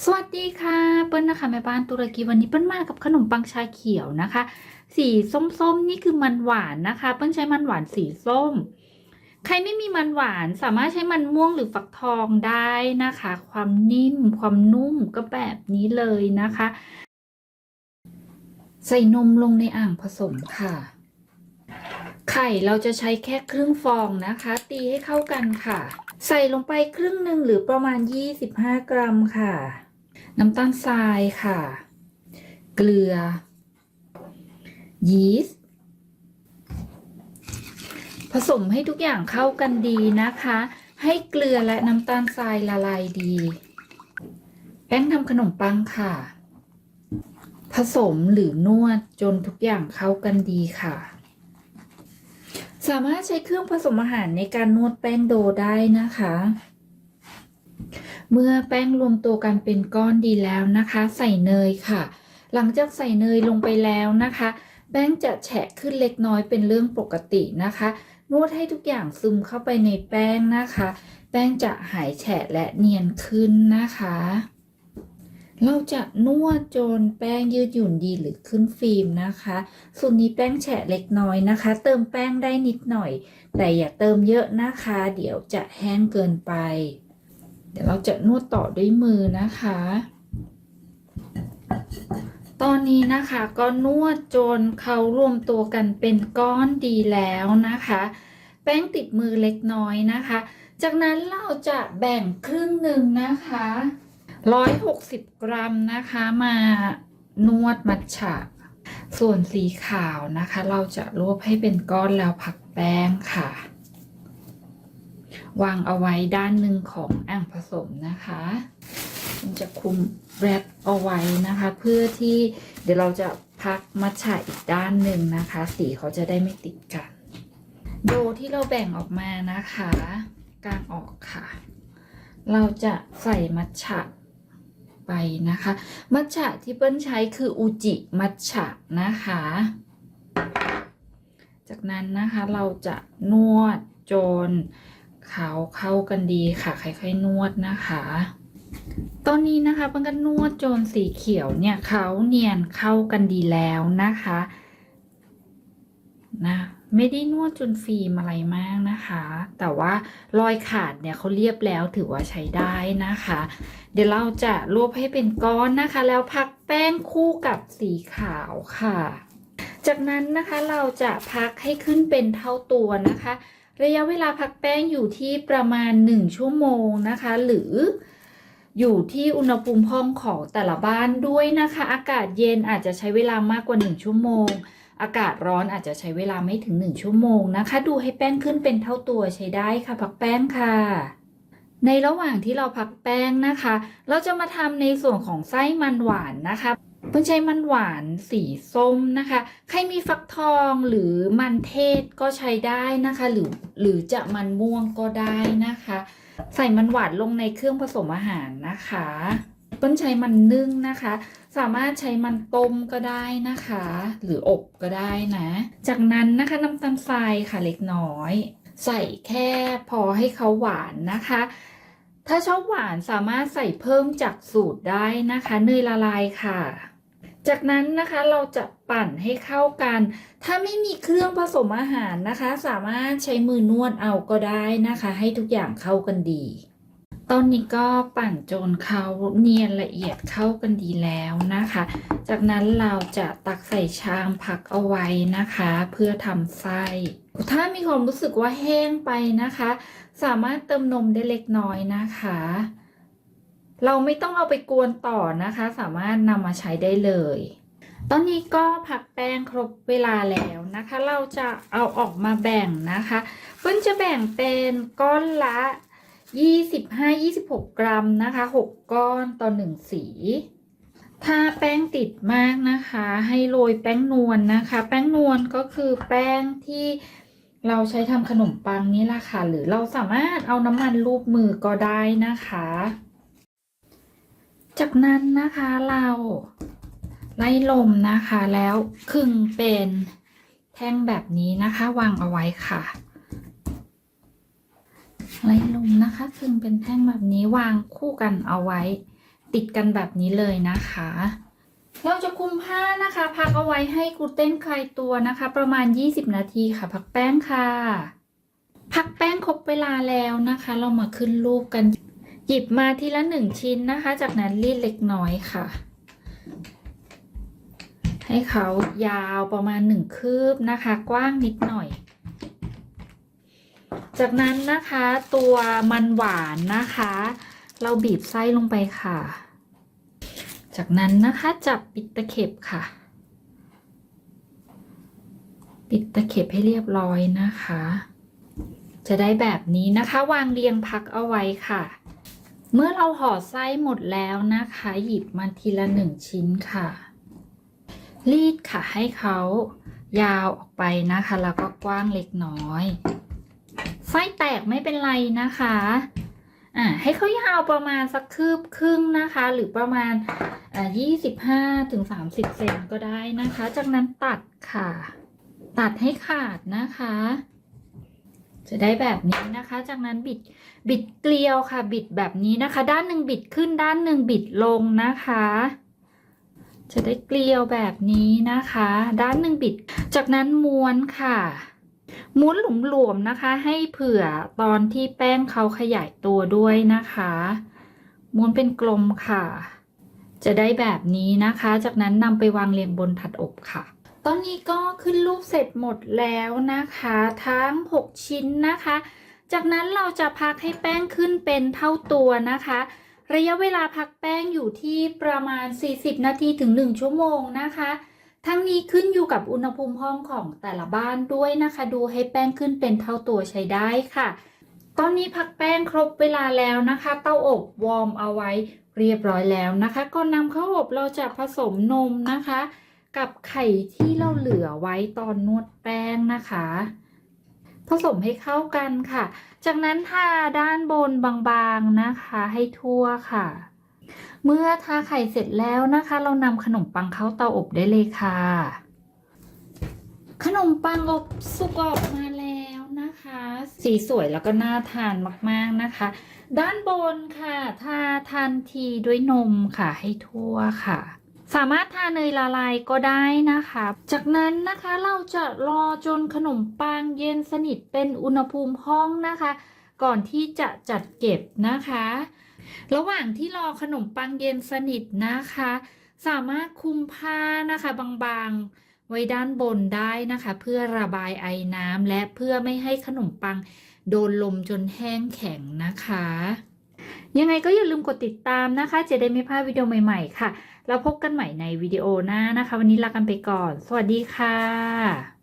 สวัสดีค่ะเปิ้ลนะคะแม่บ้านตุรกีวันนี้เปิ้ลมากับขนมปังชาเขียวนะคะสีส้มๆนี่คือมันหวานนะคะเปิ้ลใช้มันหวานสีส้มใครไม่มีมันหวานสามารถใช้มันม่วงหรือฟักทองได้นะคะความนิ่มความนุ่มก็แบบนี้เลยนะคะใส่นมลงในอ่างผสมค่ะไข่เราจะใช้แค่ครึ่งฟองนะคะตีให้เข้ากันค่ะใส่ลงไปครึ่งหนึ่งหรือประมาณ25 กรัมค่ะน้ำตาลทรายค่ะ เกลือ ยีสต์ผสมให้ทุกอย่างเข้ากันดีนะคะ ให้เกลือและน้ำตาลทรายละลายดี แป้งทำขนมปังค่ะ ผสมหรือนวดจนทุกอย่างเข้ากันดีค่ะ สามารถใช้เครื่องผสมอาหารในการนวดแป้งโดได้นะคะ เมื่อแป้งรวมตัวกันเป็นก้อนดีแล้วนะคะ ใส่เนยค่ะ หลังจากใส่เนยลงไปแล้วนะคะ แป้งจะแฉะขึ้นเล็กน้อยเป็นเรื่องปกตินะคะ นวดให้ทุกอย่างซึมเข้าไปในแป้งนะคะ แป้งจะหายแฉะและเนียนขึ้นนะคะ เราจะนวดจนแป้งยืดหยุ่นดีหรือขึ้นฟิล์มนะคะส่วนนี้แป้งแฉะเล็กน้อยนะคะ เติมแป้งได้นิดหน่อยแต่อย่าเติมเยอะนะคะ เดี๋ยวจะแห้งเกินไปเดี๋ยวเราจะนวดต่อด้วยมือนะคะ ตอนนี้นะคะก็นวดจนเขารวมตัวกันเป็นก้อนดีแล้วนะคะ แป้งติดมือเล็กน้อยนะคะ จากนั้นเราจะแบ่งครึ่งหนึ่งนะคะ160 กรัมนะคะมานวดมัทฉะส่วนสีขาวนะคะเราจะรวบให้เป็นก้อนแล้วพักแป้งค่ะวางเอาไว้ด้านหนึ่งของอ่างผสมนะคะมันจะคุมแรปเอาไว้นะคะเพื่อที่เดี๋ยวเราจะพักมัทฉะอีกด้านหนึ่งนะคะสีเขาจะได้ไม่ติดกันโดที่เราแบ่งออกมานะคะกางออกค่ะเราจะใส่มัทฉะไปนะคะมัทฉะที่เปิ้ลใช้คืออูจิมัทฉะนะคะจากนั้นนะคะเราจะนวดจนเขาเข้ากันดีค่ะค่อยๆนวดนะคะตอนนี้นะคะเปิ้ลก็นวดจนสีเขียวเนี่ยเขาเนียนเข้ากันดีแล้วนะคะไม่ได้นวดจนฟิล์มอะไรมากนะคะแต่ว่ารอยขาดเนี่ยเขาเรียบแล้วถือว่าใช้ได้นะคะเดี๋ยวเราจะรวบให้เป็นก้อนนะคะแล้วพักแป้งคู่กับสีขาวค่ะจากนั้นนะคะเราจะพักให้ขึ้นเป็นเท่าตัวนะคะระยะเวลาพักแป้งอยู่ที่ประมาณ1 ชั่วโมงนะคะหรืออยู่ที่อุณหภูมิห้องของแต่ละบ้านด้วยนะคะอากาศเย็นอาจจะใช้เวลามากกว่า1 ชั่วโมงอากาศร้อนอาจจะใช้เวลาไม่ถึง1 ชั่วโมงนะคะดูให้แป้งขึ้นเป็นเท่าตัวใช้ได้ค่ะพักแป้งค่ะในระหว่างที่เราพักแป้งนะคะเราจะมาทำในส่วนของไส้มันหวานนะคะเพื่อใช้มันหวานสีส้มนะคะใครมีฟักทองหรือมันเทศก็ใช้ได้นะคะหรือจะมันม่วงก็ได้นะคะใส่มันหวานลงในเครื่องผสมอาหารนะคะเปิ้ลใช้มันนึ่งนะคะสามารถใช้มันต้มก็ได้นะคะหรืออบก็ได้นะจากนั้นนะคะน้ำตาลทรายค่ะเล็กน้อยใส่แค่พอให้เขาหวานนะคะถ้าชอบหวานสามารถใส่เพิ่มจากสูตรได้นะคะเนยละลายค่ะจากนั้นนะคะเราจะปั่นให้เข้ากันถ้าไม่มีเครื่องผสมอาหารนะคะสามารถใช้มือนวดเอาก็ได้นะคะให้ทุกอย่างเข้ากันดีตอนนี้ก็ปั่นจนเขาเนียนละเอียดเข้ากันดีแล้วนะคะจากนั้นเราจะตักใส่ชามพักเอาไว้นะคะเพื่อทำไส้ถ้ามีความรู้สึกว่าแห้งไปนะคะสามารถเติมนมได้เล็กน้อยนะคะเราไม่ต้องเอาไปกวนต่อนะคะสามารถนำมาใช้ได้เลยตอนนี้ก็ผักแป้งครบเวลาแล้วนะคะเราจะเอาออกมาแบ่งนะคะเปิ้ลจะแบ่งเป็นก้อนละ25-26 กรัมนะคะ6 ก้อนต่อ1 สีถ้าแป้งติดมากนะคะให้โรยแป้งนวลนะคะแป้งนวลก็คือแป้งที่เราใช้ทำขนมปังนี่แหละค่ะหรือเราสามารถเอาน้ำมันลูบมือก็ได้นะคะจากนั้นนะคะเราไล่ลมนะคะแล้วขึงเป็นแท่งแบบนี้นะคะวางเอาไว้ค่ะไล่ลมนะคะขึงเป็นแท่งแบบนี้วางคู่กันเอาไว้ ติดกันแบบนี้เลยนะคะเราจะคลุมผ้านะคะพักเอาไว้ให้กลูเตนคลายตัวนะคะประมาณ20นาทีค่ะพักแป้งค่ะพักแป้งครบเวลาแล้วนะคะเรามาขึ้นรูปกันหยิบมาทีละ1ชิ้นนะคะจากนั้นรีดเล็กน้อยค่ะให้เขายาวประมาณ1คืบนะคะกว้างนิดหน่อยจากนั้นนะคะตัวมันหวานนะคะเราบีบไส้ลงไปค่ะจากนั้นนะคะจับปิดตะเข็บค่ะปิดตะเข็บให้เรียบร้อยนะคะจะได้แบบนี้นะคะวางเรียงพักเอาไว้ค่ะเมื่อเราห่อไส้หมดแล้วนะคะหยิบมาทีละ1ชิ้นค่ะรีดค่ะให้เขายาวออกไปนะคะแล้วก็กว้างเล็กน้อยไส้แตกไม่เป็นไรนะคะให้เขายาวประมาณสักคืบครึ่งนะคะหรือประมาณ25-30 เซนก็ได้นะคะจากนั้นตัดค่ะตัดให้ขาดนะคะจะได้แบบนี้นะคะจากนั้นบิดเกลียวค่ะบิดแบบนี้นะคะด้านหนึ่งบิดขึ้นด้านหนึ่งบิดลงนะคะจะได้เกลียวแบบนี้นะคะด้านหนึ่งบิดจากนั้นม้วนค่ะม้วนหลวมๆนะคะให้เผื่อตอนที่แป้งเขาขยายตัวด้วยนะคะม้วนเป็นกลมค่ะจะได้แบบนี้นะคะจากนั้นนำไปวางเรียงบนถาดอบค่ะตอนนี้ก็ขึ้นรูปเสร็จหมดแล้วนะคะทั้ง6ชิ้นนะคะจากนั้นเราจะพักให้แป้งขึ้นเป็นเท่าตัวนะคะระยะเวลาพักแป้งอยู่ที่ประมาณ40นาทีถึง1ชั่วโมงนะคะทั้งนี้ขึ้นอยู่กับอุณหภูมิห้องของแต่ละบ้านด้วยนะคะดูให้แป้งขึ้นเป็นเท่าตัวใช้ได้ค่ะตอนนี้พักแป้งครบเวลาแล้วนะคะเตาอบวอร์มเอาไว้เรียบร้อยแล้วนะคะก่อนนำเข้าอบเราจะผสมนมนะคะกับไข่ที่เราเหลือไว้ตอนนวดแป้งนะคะผสมให้เข้ากันค่ะจากนั้นทาด้านบนบางๆนะคะให้ทั่วค่ะเมื่อทาไข่เสร็จแล้วนะคะเรานำขนมปังเข้าเตาอบได้เลยค่ะขนมปังอบสุกออกมาแล้วนะคะสีสวยแล้วก็น่าทานมากๆนะคะด้านบนค่ะทาทันทีด้วยนมค่ะให้ทั่วค่ะสามารถทาเนยละลายก็ได้นะคะจากนั้นนะคะเราจะรอจนขนมปังเย็นสนิทเป็นอุณหภูมิห้องนะคะก่อนที่จะจัดเก็บนะคะระหว่างที่รอขนมปังเย็นสนิทนะคะสามารถคลุมผ้านะคะบางๆไว้ด้านบนได้นะคะเพื่อระบายไอน้ำและเพื่อไม่ให้ขนมปังโดนลมจนแห้งแข็งนะคะยังไงก็อย่าลืมกดติดตามนะคะจะได้ไม่พลาดวิดีโอใหม่ๆค่ะแล้วพบกันใหม่ในวิดีโอหน้านะคะวันนี้ลากันไปก่อนสวัสดีค่ะ